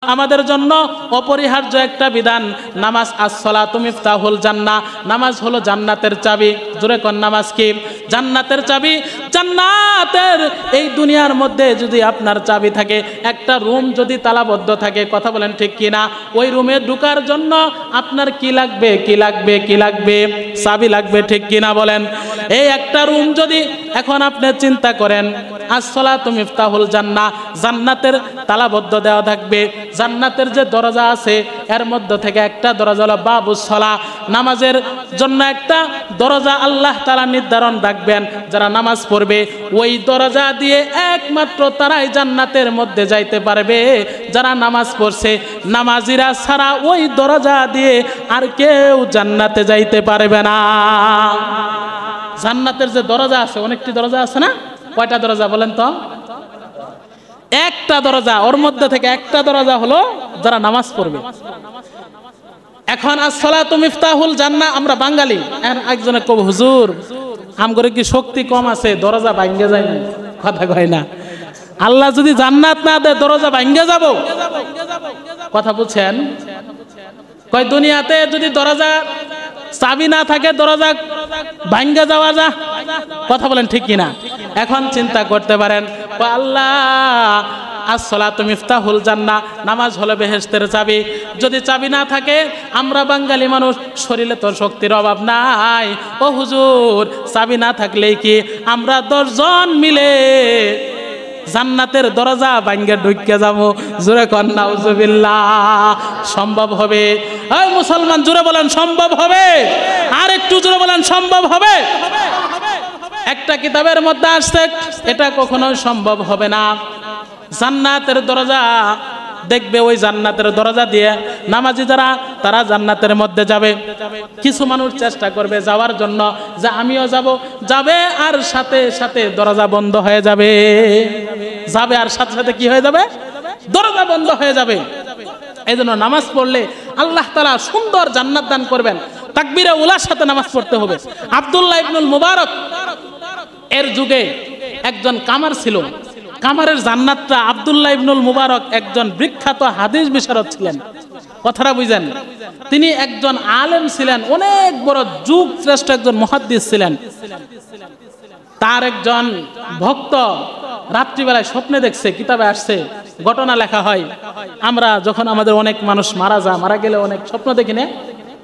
আমাদের জন্য অপরিহার্য একটা বিধান নামাজ। আস-সালাতু মিফতাহুল জান্নাহ, নামাজ হলো জান্নাতের চাবি। জোরে কোন নামাজ কি? জান্নাতের চাবি। জান্নাতের এই দুনিয়ার মধ্যে যদি আপনার চাবি থাকে, একটা রুম যদি তালাবদ্ধ থাকে, কথা বলেন ঠিক কি না, ওই রুমে ঢোকার জন্য আপনার কি লাগবে? কি লাগবে? কি লাগবে? চাবি লাগবে, ঠিক কি না বলেন? এই একটা রুম যদি এখন আপনি চিন্তা করেন, আস-সালাতু মিফতাহুল জান্নাহ, জান্নাতের তালাবদ্ধ দেওয়া থাকবে। জান্নাতের যে দরজা আছে এর মধ্যে থেকে একটা দরজা হলো বাবুস সালাহ, নামাজের জন্য একটা দরজা আল্লাহ তাআলা নির্ধারণ রাখবেন। যারা নামাজ পড়বে ওই দরজা দিয়ে একমাত্র তারাই জান্নাতের মধ্যে যাইতে পারবে যারা নামাজ পড়ছে। নামাজিরা ছাড়া ওই দরজা দিয়ে আর কেউ জান্নাতে যাইতে পারবে না। জান্নাতের যে দরজা আছে, অনেকটি দরজা আছে না? কয়টা দরজা বলেন তো? একটা দরজা, ওর মধ্যে থেকে একটা দরজা হলো যারা নামাজ পড়বে। এখন আস-সালাতু মিফতাহুল জান্নাহ, আমরা বাঙালি, একজনে কব হুজুর আমগরে কি শক্তি কম আছে, দরজা ভাঙ্গে যায় না? কথা কয় না। আল্লাহ যদি জান্নাত না দেয় দরজা ভাঙ্গে যাব? কথা বুঝছেন? কয় দুনিয়াতে যদি দরজা চাবি না থাকে দরজা ভাঙ্গে যাওয়া যা? কথা বলেন ঠিক কিনা? এখন চিন্তা করতে পারেন, আল্লাহ আস-সালাতু মিফতাহুল জান্নাহ, নামাজ হলো বেহেশতের চাবি। যদি চাবি না থাকে, আমরা বাঙালি মানুষ, শরীরে তো শক্তির অভাব নাই। ও হুজুর, চাবি না থাকলেই কি আমরা 10 জন মিলে জান্নাতের দরজা ভাঙ্গে ঢুকে যাবো? জোরে কন নাউজুবিল্লাহ। সম্ভব হবে? এই মুসলমান জোরে বলেন সম্ভব হবে? আর একটু জোরে বলেন সম্ভব হবে? একটা কিতাবের মধ্যে আসছে এটা কখনোই সম্ভব হবে না। জান্নাতের দরজা দেখবে, ওই জান্নাতের দরজা দিয়ে নামাজি যারা তারা জান্নাতের মধ্যে যাবে। কিছু মানুষ চেষ্টা করবে যাওয়ার জন্য, যে আমিও যাব, যাবে আর সাথে সাথে দরজা বন্ধ হয়ে যাবে। যাবে আর সাথে সাথে কি হয়ে যাবে? দরজা বন্ধ হয়ে যাবে। এই জন্য নামাজ পড়লে আল্লাহ তাআলা সুন্দর জান্নাত দান করবেন। তাকবীরে উলার সাথে নামাজ পড়তে হবে। আব্দুল্লাহ ইবনুল মুবারক এর যুগে একজন কামার ছিল। কামারের জান্নাতটা, আব্দুল্লাহ ইবনুল মুবারক একজন বিখ্যাত হাদিস বিশারদ ছিলেন। কথাটা বুঝেন? তিনি একজন আলেম ছিলেন, অনেক বড় যুগ শ্রেষ্ঠ একজন মুহাদ্দিস ছিলেন। তার একজন ভক্ত রাত্রিবেলায় স্বপ্নে দেখছে, কিতাবে আসছে, ঘটনা লেখা হয়। আমরা যখন আমাদের অনেক মানুষ মারা গেলে অনেক স্বপ্ন দেখি না?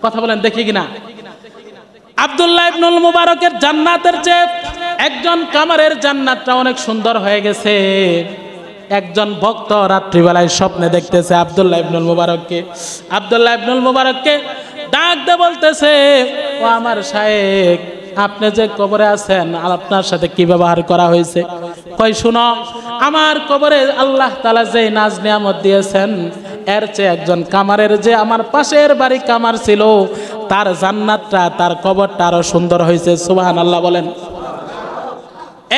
কথা বলেন দেখি কিনা? আব্দুল্লাহ ইবনুল মুবারকের জান্নাতের চেয়ে একজন কামারের জান্নাতটা অনেক সুন্দর হয়ে গেছে। একজন ভক্ত রাত্রিবেলায় স্বপ্নে দেখতেছে আব্দুল্লাহ ইবনুল মুবারককে। আব্দুল্লাহ ইবনুল মুবারককে ডাক দিয়ে বলতেছে, ও আমার শায়েখ, আপনি যে কবরে আছেন আপনার সাথে কি ব্যবহার করা হয়েছে? কয় শুনো, আমার কবরে আল্লাহ তাআলা যে নাজ নিয়ামত দিয়েছেন এর চেয়ে একজন কামারের, যে আমার পাশের বাড়ি কামার ছিল, তার জান্নাতটা, তার কবরটা আরো সুন্দর হয়েছে। সুবহানাল্লাহ বলেন।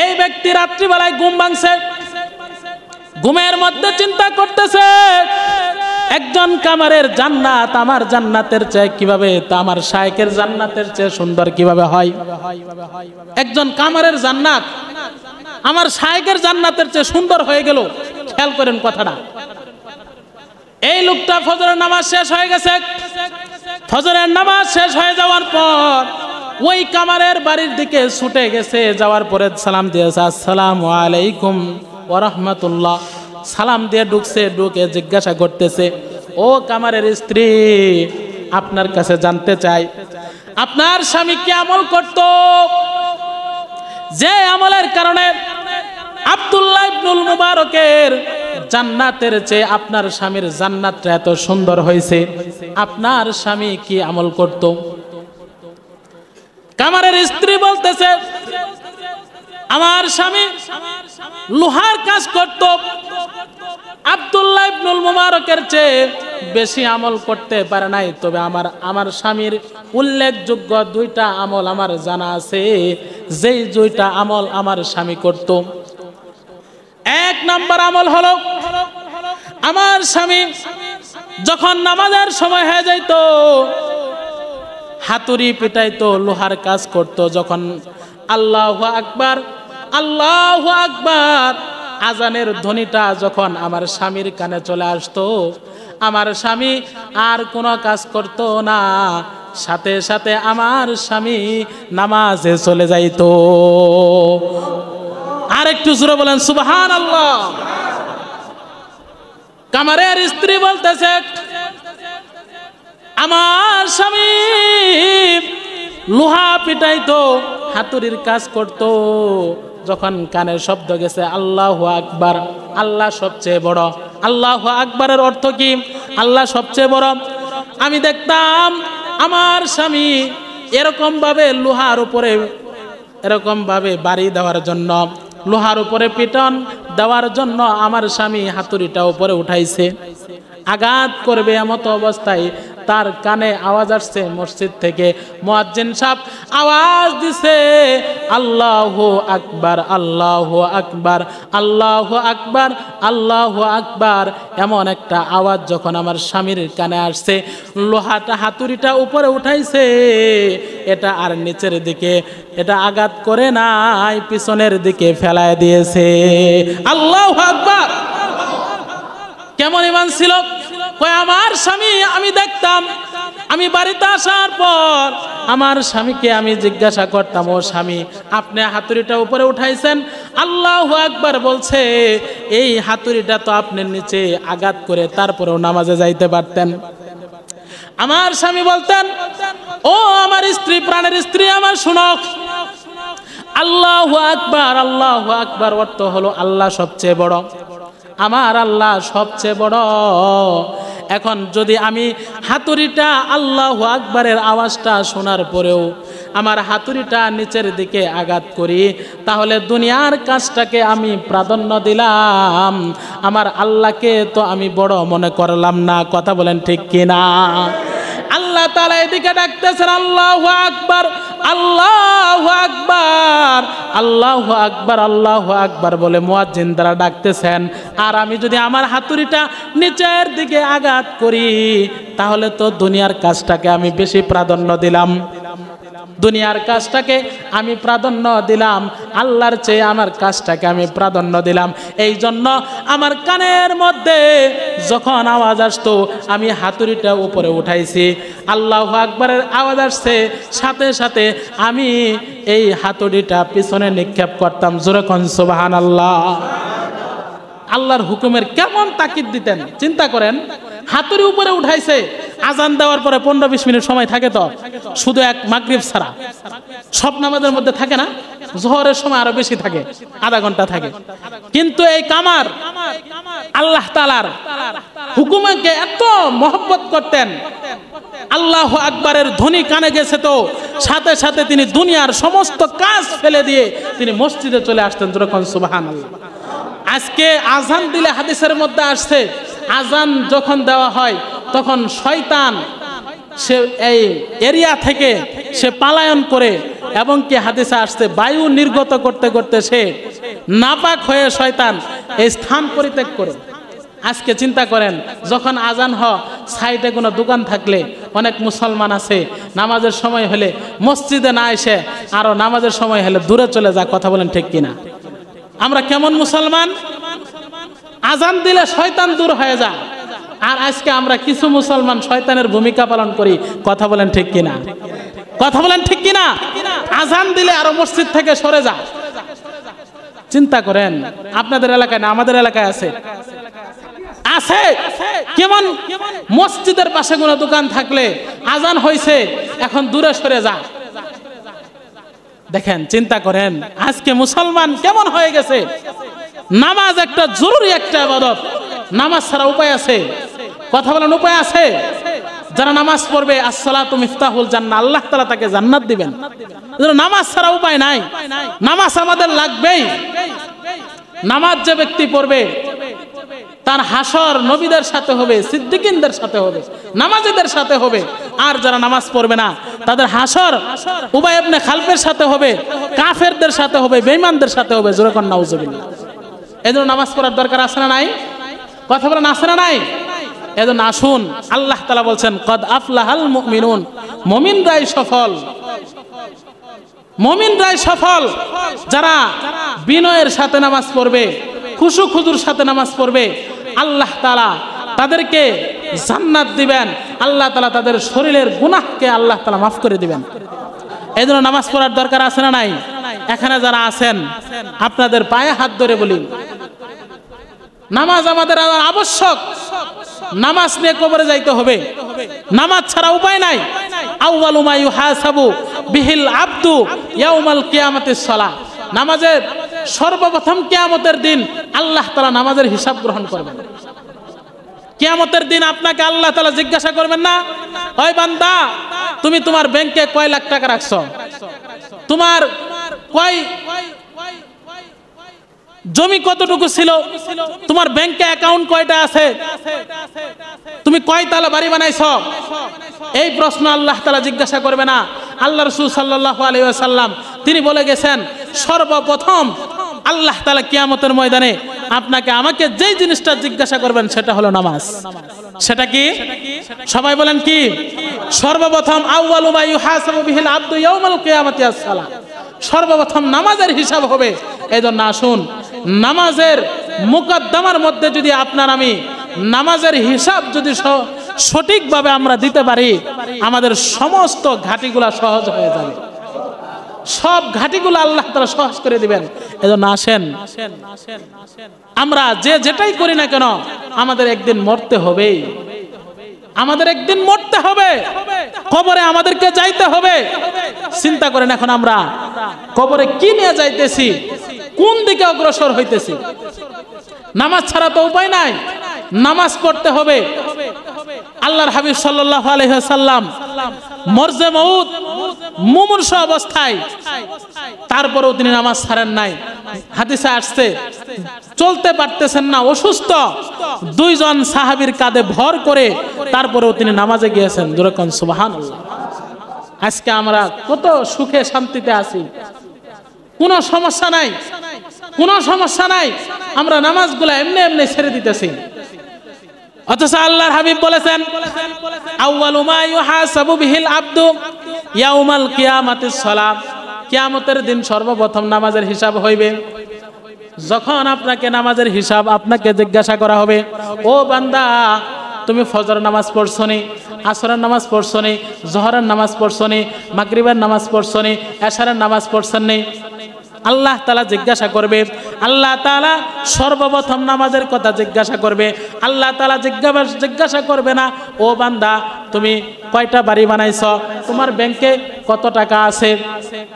এই ব্যক্তি রাত্রিবেলায় ঘুম ভাঙছে, ঘুমের মধ্যে চিন্তা করতেছে, একজন কামারের জান্নাত আমার জান্নাতের চেয়ে কিভাবে, তা আমার শায়েখের জান্নাতের চেয়ে সুন্দর কিভাবে হয়? একজন কামারের জান্নাত আমার শায়েখের জান্নাতের চেয়ে সুন্দর হয়ে গেল। খেয়াল করেন কথাটা। এই লোকটা ফজরের নামাজ শেষ হয়ে গেছে। ফজরের নামাজ শেষ হয়ে যাওয়ার পর ওই কামারের বাড়ির দিকে ছুটে গেছে। যাওয়ার পরে সালাম দিয়েছে, আসসালামু আলাইকুম ওয়া রাহমাতুল্লাহ। সালাম দিয়ে ঢুকছে, ঢুকে জিজ্ঞাসা করতেছে, ও কামারের স্ত্রী, আপনার কাছে জানতে চাই আপনার স্বামী কি আমল করত, যে আমলের কারণে আব্দুল্লাহ ইবনুল মুবারকের জান্নাতের চেয়ে আপনার স্বামীর জান্নাতটা এত সুন্দর হয়েছে? আপনার স্বামী কি আমল করত? কামারের স্ত্রী বলতেছে, আমার স্বামী লোহার কাজ করত। আব্দুল্লাহ ইবনুল মুবারকের চেয়ে বেশি আমল করতে পারে নাই, তবে আমার স্বামীর উল্লেখযোগ্য 2টা আমল আমার জানা আছে, যেই 2টা আমল আমার স্বামী করত। 1 নম্বর আমল হলো, আমার স্বামী যখন নামাজের সময় হয়ে যাইত হাতুড়ি পিটাইতো, লোহার কাজ করত। যখন আল্লাহু আকবার আল্লাহু আকবার আজানের ধ্বনিটা যখন আমার স্বামীর কানে চলে আসতো, আমার স্বামী আর কোনো কাজ করত না, সাথে সাথে আমার স্বামী নামাজে চলে যাইতো। আর একটু জোরে বলেন সুবহানাল্লাহ। কামারের স্ত্রী বলতেছে, আমার স্বামী লোহা পিটাইতো, হাতুড়ির কাজ করত, যখন কানের শব্দ গেছে আল্লাহু আকবার, আল্লাহ সবচেয়ে বড়। আল্লাহু আকবারের অর্থ কি? আল্লাহ সবচেয়ে বড়। আমি দেখতাম আমার স্বামী এরকম ভাবে লোহার উপরে এরকম ভাবে বাড়ি দেওয়ার জন্য, লোহার উপরে পিটন দেওয়ার জন্য আমার স্বামী হাতুড়িটা উপরে উঠাইছে, আঘাত করবে এমত অবস্থায় তার কানে আওয়াজ আসছে মসজিদ থেকে, মুয়াজ্জিন সাহেব আওয়াজ দিছে আল্লাহু আকবার, আল্লাহু আকবার, আল্লাহু আকবার, আল্লাহু আকবার। এমন একটা আওয়াজ যখন আমার স্বামীর কানে আসছে, লোহাটা হাতুড়িটা উপরে উঠাইছে, এটা আর নিচের দিকে এটা আঘাত করে নাই, পিছনের দিকে ফেলায় দিয়েছে। আল্লাহু আকবার। কেমন ঈমান ছিল? কয় আমার স্বামী, আমি দেখতাম, আমি বাড়িতে আসার পর আমার স্বামীকে আমি জিজ্ঞাসা করতাম, ও স্বামী আপনি হাতুড়িটা উপরে উঠাইছেন, আল্লাহু আকবার বলছে, এই হাতুড়িটা তো আপনি নিচে আঘাত করে তারপরেও নামাজে যাইতে পারতেন। আমার স্বামী বলতেন, ও আমার স্ত্রী, প্রাণের স্ত্রী আমার শুনো, আল্লাহু আকবার, আল্লাহু আকবার অর্থ হলো আল্লাহ সবচেয়ে বড়, আমার আল্লাহ সবচেয়ে বড়। এখন যদি আমি হাতুড়িটা আল্লাহু আকবারের আওয়াজটা শোনার পরেও আমার হাতুড়িটা নিচের দিকে আঘাত করি, তাহলে দুনিয়ার কাজটাকে আমি প্রাধান্য দিলাম, আমার আল্লাহকে তো আমি বড় মনে করলাম না। কথা বলেন ঠিক কিনা? আল্লাহ তাআলা এদিকে ডাকতেছেন আল্লাহু আকবার, আল্লাহু আকবার, আল্লাহু আকবার, আল্লাহু আকবার বলে মুয়াজ্জিন দ্বারা ডাকতেছেন। আর আমি যদি আমার হাতুড়িটা নিচের দিকে আঘাত করি, তাহলে তো দুনিয়ার কাজটাকে আমি বেশি প্রাধান্য দিলাম, দুনিয়ার কাজটাকে আমি প্রাধান্য দিলাম, আল্লাহর চেয়ে আমার কাজটাকে আমি প্রাধান্য দিলাম। এই জন্য আমার কানের মধ্যে যখন আওয়াজ আসতো আমি হাতুড়িটা উপরে উঠাইছি, আল্লাহু আকবারের আওয়াজ আসছে, সাথে সাথে আমি এই হাতুড়িটা পিছনে নিক্ষেপ করতাম। জোরে কোন সুবহানাল্লাহ। আল্লাহর হুকুমের কেমন তাকিদ দিতেন চিন্তা করেন। হাতুড়ি উপরে উঠাইছে, আজান দেওয়ার পরে 15-20 মিনিট সময় থাকে, তো শুধু এক মাগরিব ছাড়া সব নামাজের মধ্যে থাকে না, জোহরের সময় আরো বেশি থাকে, আধা ঘন্টা থাকে। কিন্তু এই কামার আল্লাহ তাআলার হুকুমকে এত মহব্বত করতেন, আল্লাহু আকবারের ধ্বনি কানে গেছে তো সাথে সাথে তিনি দুনিয়ার সমস্ত কাজ ফেলে দিয়ে তিনি মসজিদে চলে আসতেন। যেরকম সুবহানাল্লাহ। আজকে আজান দিলে হাদিসের মধ্যে আসছে, আজান যখন দেওয়া হয় তখন শয়তান সে এই এরিয়া থেকে সে পলায়ন করে, এবং কি হাদিসে আসছে বায়ু নির্গত করতে করতে সে নাপাক হয়ে শয়তান এই স্থান পরিত্যাগ করে। আজকে চিন্তা করেন, যখন আজান সাইডে কোনো দোকান থাকলে অনেক মুসলমান আছে নামাজের সময় হলে মসজিদে না এসে আরো নামাজের সময় হলে দূরে চলে যায়। কথা বলেন ঠিক কিনা? আমরা কেমন মুসলমান? আজান দিলে শয়তান দূর হয়ে যায়, আর আজকে আমরা কিছু মুসলমান শয়তানের ভূমিকা পালন করি। কথা বলেন ঠিক কিনা? কথা বলেন ঠিক কিনা? আজান দিলে আরো মসজিদ থেকে সরে যায়। চিন্তা করেন, আপনাদের এলাকায় না আমাদের এলাকায় আছে আছে কেমন মসজিদের পাশে কোনো দোকান থাকলে আজান হয়েছে এখন দূরে সরে যায়। দেখেন, চিন্তা করেন আজকে মুসলমান কেমন হয়ে গেছে। নামাজ একটা জরুরি একটা ইবাদত, নামাজ ছাড়া উপায় আছে? কথা বলেন উপায় আছে? যারা নামাজ পড়বে আসসালাতু মিফতাহুল জান্নাহ, আল্লাহ তাআলা তাকে জান্নাত দিবেন। নামাজ ছাড়া উপায় নাই, নামাজ আমাদের লাগবেই। নামাজ যে ব্যক্তি পড়বে তার হাসর নবীদের সাথে হবে, সিদ্দিকিনদের সাথে হবে, নামাজীদের সাথে হবে। আর যারা নামাজ পড়বে না তাদের হাসর উবাই ইবনে খালফের সাথে হবে, কাফেরদের সাথে হবে, বেঈমানদের সাথে হবে। জোরে কোন নাউজুবিল্লাহ। এজন্য নামাজ পড়ার দরকার আছে না নাই? কথা বলেন আছে না নাই? এজন্য আসুন, আল্লাহ তাআলা বলছেন কদ আফলাহাল মুমিনুন, মুমিনরাই সফল, মুমিনরাই সফল। যারা বিনয়ের সাথে নামাজ পড়বে, খুশু খুজুর সাথে নামাজ পড়বে, আল্লাহ তাআলা তাদেরকে জান্নাত দিবেন, আল্লাহ তাআলা তাদের শরীরের গুনাহকে আল্লাহ তাআলা মাফ করে দিবেন। এই জন্য নামাজ পড়ার দরকার আছে না নাই? এখানে যারা আছেন আপনাদের পায়ে হাত ধরে বলি, নামাজ আমাদের আবশ্যক। নামাজ নিয়ে কবরে যাইতে হবে, নামাজ ছাড়া উপায় নাই। আউয়ালু মা ইউহাসাবু বিহিল আবদু ইয়াউমাল কিয়ামাতিস সালাহ। নামাজের সর্বপ্রথম কিয়ামতের দিন আল্লাহ তাআলা নামাজের হিসাব গ্রহণ করবেন। কিয়ামতের দিন আপনাকে আল্লাহ তাআলা জিজ্ঞাসা করবেন না, ওই বান্দা তুমি তোমার ব্যাংকে কয় লাখ টাকা রাখছো, তোমার কয় জমি কতটুকু ছিল, তোমার ব্যাংকে অ্যাকাউন্ট কয়টা আছে, তুমি কয় তালা বাড়ি বানাইছো, এই প্রশ্ন আল্লাহ তাআলা জিজ্ঞাসা করবে না। আল্লাহ রাসূল সাল্লাল্লাহু আলাইহি ওয়াসাল্লাম তিনি বলে গেছেন, সর্বপ্রথম আল্লাহ তাআলা কিয়ামতের ময়দানে আপনাকে আমাকে যেই জিনিসটা জিজ্ঞাসা করবেন সেটা হলো নামাজ। সেটা কি? সবাই বলেন কি? সর্বপ্রথম আউয়ালু মা ইউহাসাবু বিহিল আবদু ইয়াউমাল কিয়ামাতি আস-সালাহ। সর্বপ্রথম নামাজের হিসাব হবে। এজন্য আসুন, নামাজের মুকদ্দমার মধ্যে যদি আপনার আমি নামাজের হিসাব যদি সঠিকভাবে আমরা দিতে পারি, আমাদের সমস্ত ঘাটিগুলা সহজ হয়ে যাবে। সব ঘাটিগুলো আল্লাহ তাআলা সহজ করে দিবেন। এজন্য আসেন, আমরা যে যেটাই করি না কেন আমাদের একদিন মরতে হবেই, আমাদের একদিন মরতে হবে, কবরে আমাদেরকে যাইতে হবে। চিন্তা করেন এখন আমরা কবরে কি নিয়ে যাইতেছি, কোন দিকে অগ্রসর হইতেছি। নামাজ ছাড়া তো উপায় নাই, নামাজ পড়তে হবে। আল্লাহর হাবিব সাল্লাল্লাহু আলাইহি ওয়াসাল্লাম মরজে মউত মুমূর্ষ অবস্থায় তারপরেও তিনি নামাজ ছাড়েন নাই। হাদিসে আসছে চলতে পারতেছেন না, অসুস্থ, দুইজন সাহাবীর কাঁধে ভর করে তারপরেও তিনি নামাজে গিয়েছেন। যেরকম সুবহানাল্লাহ। আজকে আমরা কত সুখে শান্তিতে আছি, কোনো সমস্যা নাই, কোনো সমস্যা নাই। আমরা নামাজগুলো এমনি এমনি ছেড়ে দিতেছি। অথচ আল্লাহর হাবিব বলেছেন, আউয়ালু মা ইউহাসাবু বিহিল আবদু ইয়াউমাল কিয়ামাতিস সালাহ। কিয়ামতের দিন সর্বপ্রথম নামাজের হিসাব হইবে। যখন আপনাকে নামাজের হিসাব আপনাকে জিজ্ঞাসা করা হবে, ও বান্দা তুমি ফজর নামাজ পড়ছো নি, আসরের নামাজ পড়ছো নি, জোহরের নামাজ পড়ছো নি, মাগরিবের নামাজ পড়ছো নি, এশারের নামাজ পড়ছেন নি, আল্লাহ তাআলা জিজ্ঞাসা করবে। আল্লাহ তাআলা সর্বপ্রথম নামাজের কথা জিজ্ঞাসা করবে। আল্লাহ তাআলা জিজ্ঞাসা করবে না, ও বান্দা তুমি কয়টা বাড়ি বানাইছো, তোমার ব্যাংকে কত টাকা আছে,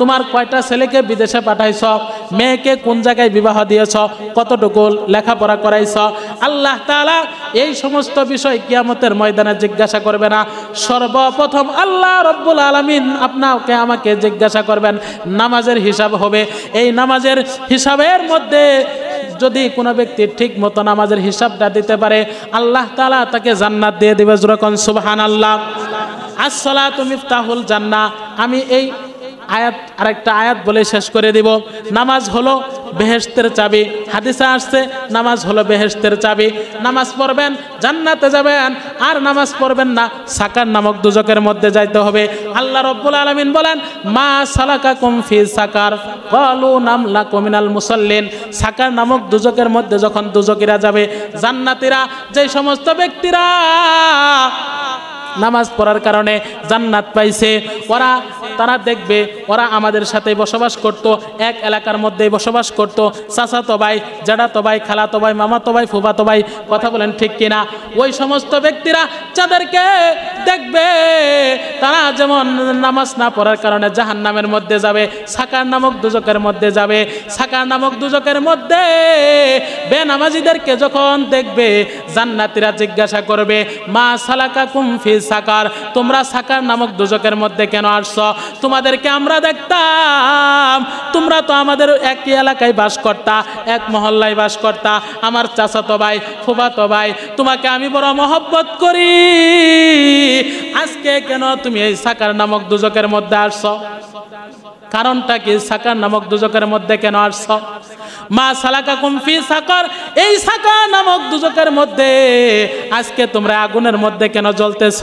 তোমার কয়টা ছেলেকে বিদেশে পাঠাইছো, মেয়েকে কোন জায়গায় বিবাহ দিয়েছো, কতটুকু লেখাপড়া করাইছো। আল্লাহ তাআলা এই সমস্ত বিষয় কিয়ামতের ময়দানে জিজ্ঞাসা করবে না। সর্বপ্রথম আল্লাহ রব্বুল আলামিন আপনাকে আমাকে জিজ্ঞাসা করবেন, নামাজের হিসাব হবে। এই নামাজের হিসাবের মধ্যে যদি কোনো ব্যক্তি ঠিক মতো নামাজের হিসাবটা দিতে পারে, আল্লাহ তাআলা তাকে জান্নাত দিয়ে দিবে। যেরকম সুবহানাল্লাহ। আস-সালাতু মিফতাহুল জান্নাহ। আমি এই আয়াত আরেকটা আয়াত বলে শেষ করে দিব। নামাজ হলো বেহেশতের চাবি। হাদিসে আসছে নামাজ হলো বেহেশতের চাবি। নামাজ পড়বেন জান্নাতে যাবেন, আর নামাজ পড়বেন না সাকার নামক দুজকের মধ্যে যাইতে হবে। আল্লাহ রাব্বুল আলামিন বলেন, মা সালাকাকুম ফি সাকার ক্বালু নাম লাকুম মিনাল মুসাল্লিন। সাকার নামক দুজকের মধ্যে যখন দুজকিরা যাবে, জান্নাতীরা যেই সমস্ত ব্যক্তিরা নামাজ পড়ার কারণে জান্নাত পাইছে, তারা দেখবে ওরা আমাদের সাথে বসবাস করত, এক এলাকার মধ্যে বসবাস করত, চাচাতো ভাই, জ্যাঠাতো ভাই, খালাতো ভাই, মামাতো ভাই, ফুফাতো ভাই। কথা বলেন ঠিক কিনা? ওই সমস্ত ব্যক্তিরা যাদেরকে দেখবে তারা যেমন নামাজ না পড়ার কারণে জাহান্নামের মধ্যে যাবে, সাকার নামক দুজকের মধ্যে যাবে। সাকার নামক দুজকের মধ্যে বেনামাজিদেরকে যখন দেখবে, জান্নাতীরা জিজ্ঞাসা করবে, মা সালাকাকুম ফি সাকার, তোমরা সাকার নামক দুজকের মধ্যে কেন আসছো? তোমাদেরকে আমরা দেখতাম তোমরা তো আমাদের একই এলাকায় বাস করতা, এক মহল্লায় বাস করতা, আমার চাচাতো ভাই, ফুফাতো ভাই, তোমাকে আমি বড় মহব্বত করি, আজকে কেন তুমি এই সাকার নামক দুজকের মধ্যে আসছো? কারণটা কি? সাকার নামক দুজকের মধ্যে কেন আসছো? মা সালাকাকুম ফি সাকার, এই সাকার নামক দুজকের মধ্যে আজকে তোমরা আগুনের মধ্যে কেন জ্বলতেছ?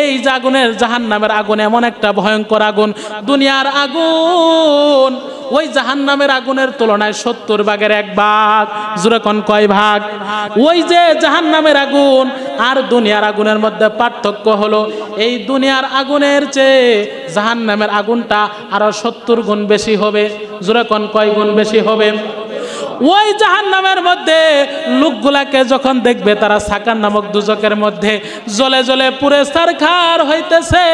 এই যে আগুনের, জাহান্নামের আগুন এমন একটা ভয়ঙ্কর আগুন, দুনিয়ার আগুন ওই জাহান্নামের আগুনের তুলনায় 70 ভাগের 1 ভাগ। জোরে কোন কয় ভাগ? ওই যে জাহান্নামের আগুন আর দুনিয়ার আগুনের মধ্যে পার্থক্য হলো এই দুনিয়ার আগুনের চেয়ে জাহান্নামের আগুনটা আরো 70 গুণ বেশি হবে। জোরে কোন কয় গুণ বেশি হবে? ওই জাহান্নামের মধ্যে লোকগুলাকে যখন দেখবে তারা সাকার নামক দুজকের মধ্যে জ্বলে জ্বলে পুড়ে ছারখার হইতেছে,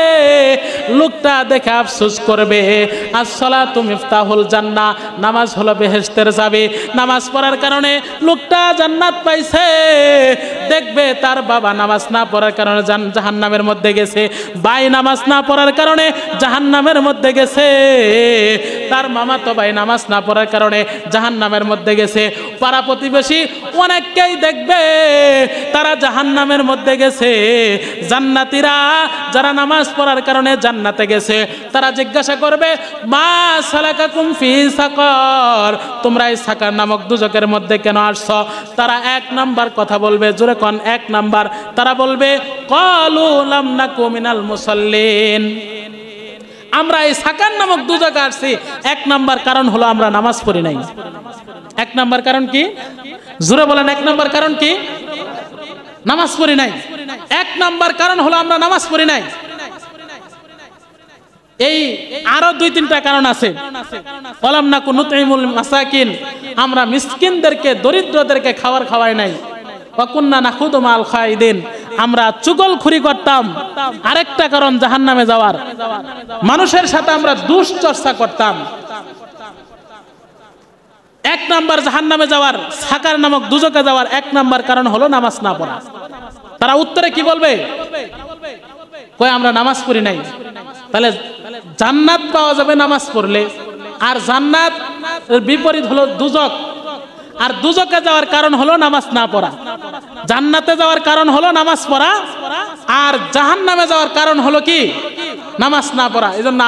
লোকটা দেখে আফসোস করবে। আসসালাতু মিফতাহুল জান্নাহ, নামাজ হলো বেহেশতের চাবি। নামাজ পড়ার কারণে লোকটা জান্নাত পাইছে। দেখবে তার বাবা নামাজ না পড়ার কারণে জাহান্নামের মধ্যে গেছে, ভাই নামাজ না পড়ার কারণে জাহান্নামের মধ্যে গেছে, তার মামাতো ভাই নামাজ না পড়ার কারণে জাহান্নামের মধ্যে গেছে, পাড়া প্রতিবেশী অনেককেই দেখবে তারা জাহান্নামের মধ্যে গেছে। জান্নাতীরা যারা নামাজ পড়ার কারণে জান্নাতে গেছে তারা জিজ্ঞাসা করবে মা সালাকাকুম ফি সাকার, তোমরা এই সাকার নামক দুজকের মধ্যে কেন আসছো? তারা 1 নাম্বার কথা বলবে, জোরে কোন 1 নাম্বার, তারা বলবে ক্বালু লাম নাকু মিনাল মুসাল্লিন, আমরা এই সাকার নামক দুজকে আসছি 1 নাম্বার কারণ হলো আমরা নামাজ পড়ি নাই। 1 নাম্বার কারণ কি? জোরে বলেন 1 নাম্বার কারণ কি? নামাজ পড়ি নাই। 1 নাম্বার কারণ হলো আমরা নামাজ পড়ি নাই। এই আরো 2-3টা কারণ আছে। ওয়ালাম নাকু নুতইমুল মাসাকিন, আমরা মিসকিনদেরকে দরিদ্রদেরকে খাবার খাওয়াই নাই। ওয়া কুননা নাখুদু মাল খাইদিন, আমরা চুগলখুরি করতাম। আরেকটা কারণ জাহান্নামে যাওয়ার, মানুষের সাথে আমরা দুশ্চর্চা করতাম। 1 নাম্বার জাহান্নামে যাওয়ার, সাকার নামক দুজকে যাওয়ার 1 নাম্বার কারণ হলো নামাজ না পড়া। তারা উত্তরে কি বলবে? কয় আমরা নামাজ পড়ি নাই। তাহলে জান্নাত পাওয়া যাবে নামাজ পড়লে, আর জান্নাত বিপরীত হলো দুজক, আর দুজকে যাওয়ার কারণ হলো নামাজ না পড়া। জান্নাতে যাওয়ার কারণ হলো নামাজ পড়া, আর জাহান্নামে যাওয়ার কারণ হলো কি? নামাজ না পড়া। এজন্য